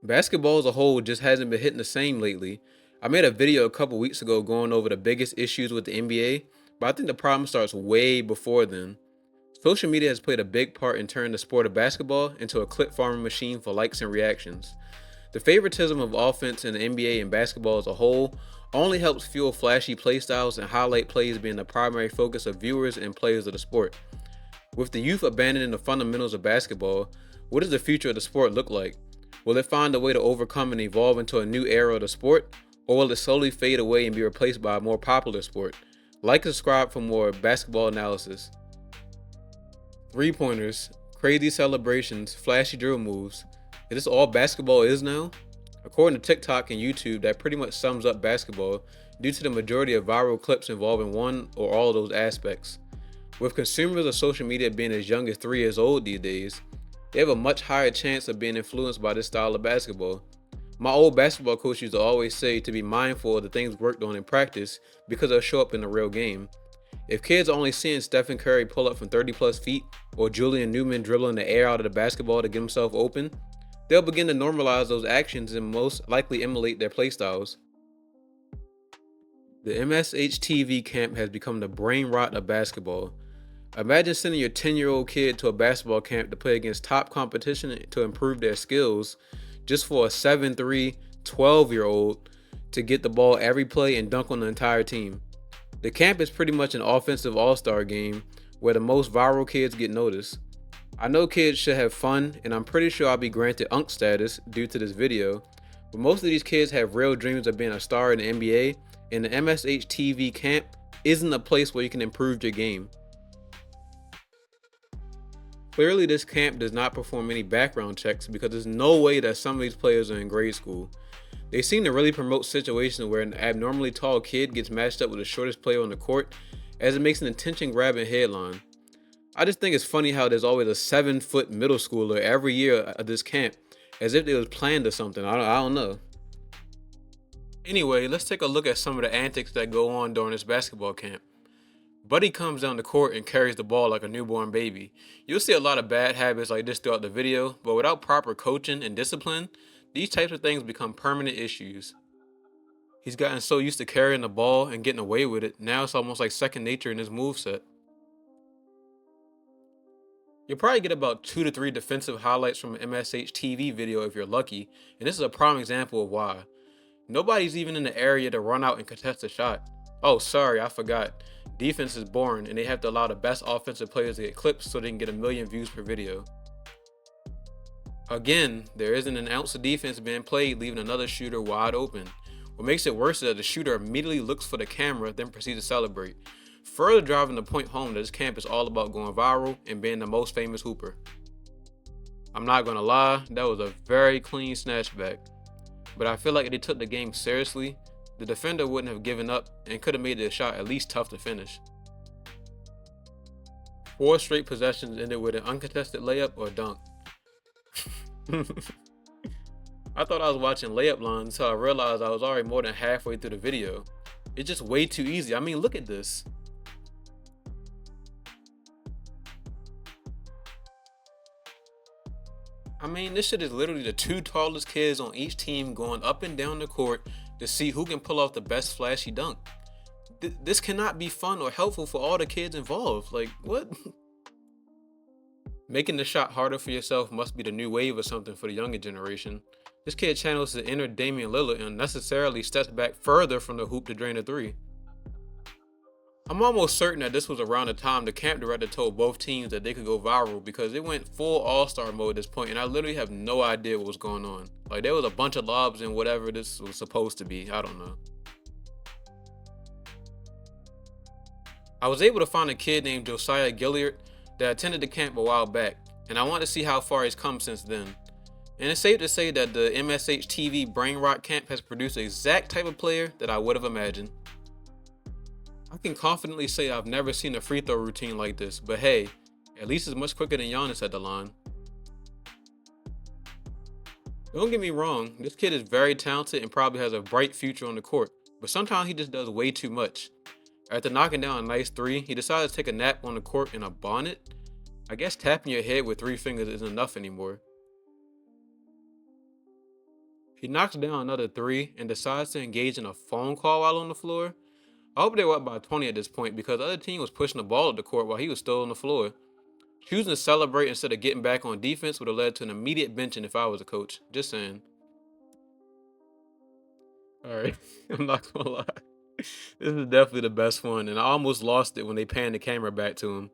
Basketball as a whole just hasn't been hitting the same lately. I made a video a couple weeks ago going over the biggest issues with the NBA, but I think the problem starts way before then. Social media has played a big part in turning the sport of basketball into a clip farming machine for likes and reactions. The favoritism of offense in the NBA and basketball as a whole only helps fuel flashy playstyles and highlight plays being the primary focus of viewers and players of the sport. With the youth abandoning the fundamentals of basketball, what does the future of the sport look like? Will it find a way to overcome and evolve into a new era of the sport, or will it slowly fade away and be replaced by a more popular sport? Like and subscribe for more basketball analysis. Three pointers, crazy celebrations, flashy drill moves. Is this all basketball is now? According to TikTok and YouTube, that pretty much sums up basketball due to the majority of viral clips involving one or all of those aspects. With consumers of social media being as young as 3 years old these days, they have a much higher chance of being influenced by this style of basketball. My old basketball coach used to always say to be mindful of the things worked on in practice because they'll show up in the real game. If kids are only seeing Stephen Curry pull up from 30 plus feet or Julian Newman dribbling the air out of the basketball to get himself open, they'll begin to normalize those actions and most likely emulate their playstyles. The mshtv camp has become the brain rot of basketball. Imagine sending your 10-year-old kid to a basketball camp to play against top competition to improve their skills, just for a 7'3", 12-year-old to get the ball every play and dunk on the entire team. The camp is pretty much an offensive all-star game where the most viral kids get noticed. I know kids should have fun, and I'm pretty sure I'll be granted UNC status due to this video, but most of these kids have real dreams of being a star in the NBA, and the mshtv camp isn't a place where you can improve your game. Clearly, this camp does not perform any background checks because there's no way that some of these players are in grade school. They seem to really promote situations where an abnormally tall kid gets matched up with the shortest player on the court, as it makes an attention-grabbing headline. I just think it's funny how there's always a 7-foot middle schooler every year at this camp, as if they was planned or something. I don't know. Anyway, let's take a look at some of the antics that go on during this basketball camp. Buddy comes down the court and carries the ball like a newborn baby. You'll see a lot of bad habits like this throughout the video, but without proper coaching and discipline, these types of things become permanent issues. He's gotten so used to carrying the ball and getting away with it, now it's almost like second nature in his moveset. You'll probably get about 2 to 3 defensive highlights from an mshtv video if you're lucky, and this is a prime example of why. Nobody's even in the area to run out and contest a shot. Oh, sorry, I forgot. Defense is boring, and they have to allow the best offensive players to get clips so they can get a million views per video. Again, there isn't an ounce of defense being played, leaving another shooter wide open. What makes it worse is that the shooter immediately looks for the camera, then proceeds to celebrate, further driving the point home that this camp is all about going viral and being the most famous hooper. I'm not gonna lie, that was a very clean snatchback, but I feel like if they took the game seriously, the defender wouldn't have given up and could have made the shot at least tough to finish. 4 straight possessions ended with an uncontested layup or dunk. I thought I was watching layup lines until I realized I was already more than halfway through the video. It's just way too easy. I mean, look at this. I mean, this shit is literally the 2 tallest kids on each team going up and down the court to see who can pull off the best flashy dunk. This cannot be fun or helpful for all the kids involved. Like, what? Making the shot harder for yourself must be the new wave or something for the younger generation. This kid channels the inner Damian Lillard and unnecessarily steps back further from the hoop to drain a 3. I'm almost certain that this was around the time the camp director told both teams that they could go viral because it went full all-star mode at this point, and I literally have no idea what was going on. Like, there was a bunch of lobs and whatever this was supposed to be. I don't know. I was able to find a kid named Josiah Gilliard that attended the camp a while back, and I want to see how far he's come since then. And it's safe to say that the mshtv Brain Rot camp has produced the exact type of player that I would have imagined. I can confidently say I've never seen a free throw routine like this, but hey, at least it's much quicker than Giannis at the line. Don't get me wrong, this kid is very talented and probably has a bright future on the court, but sometimes he just does way too much. After knocking down a nice 3, he decided to take a nap on the court in a bonnet. I guess tapping your head with 3 fingers isn't enough anymore. He knocks down another three and decides to engage in a phone call while on the floor. I hope they were up by 20 at this point because the other team was pushing the ball at the court while he was still on the floor. Choosing to celebrate instead of getting back on defense would have led to an immediate benching if I was a coach. Just saying. Alright, I'm not gonna lie. This is definitely the best one, and I almost lost it when they panned the camera back to him.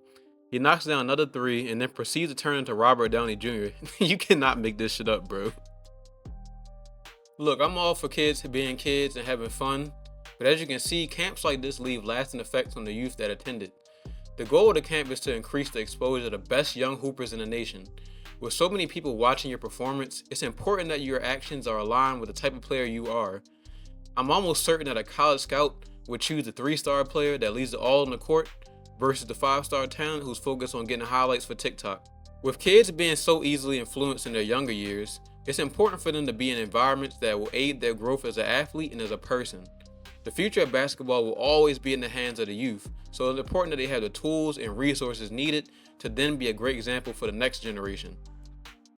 He knocks down another three and then proceeds to turn into Robert Downey Jr. You cannot make this shit up, bro. Look, I'm all for kids being kids and having fun, but as you can see, camps like this leave lasting effects on the youth that attended. The goal of the camp is to increase the exposure of the best young hoopers in the nation. With so many people watching your performance, it's important that your actions are aligned with the type of player you are. I'm almost certain that a college scout would choose the 3-star player that leads it all on the court versus the 5-star talent who's focused on getting highlights for TikTok. With kids being so easily influenced in their younger years, it's important for them to be in environments that will aid their growth as an athlete and as a person. The future of basketball will always be in the hands of the youth, so it's important that they have the tools and resources needed to then be a great example for the next generation.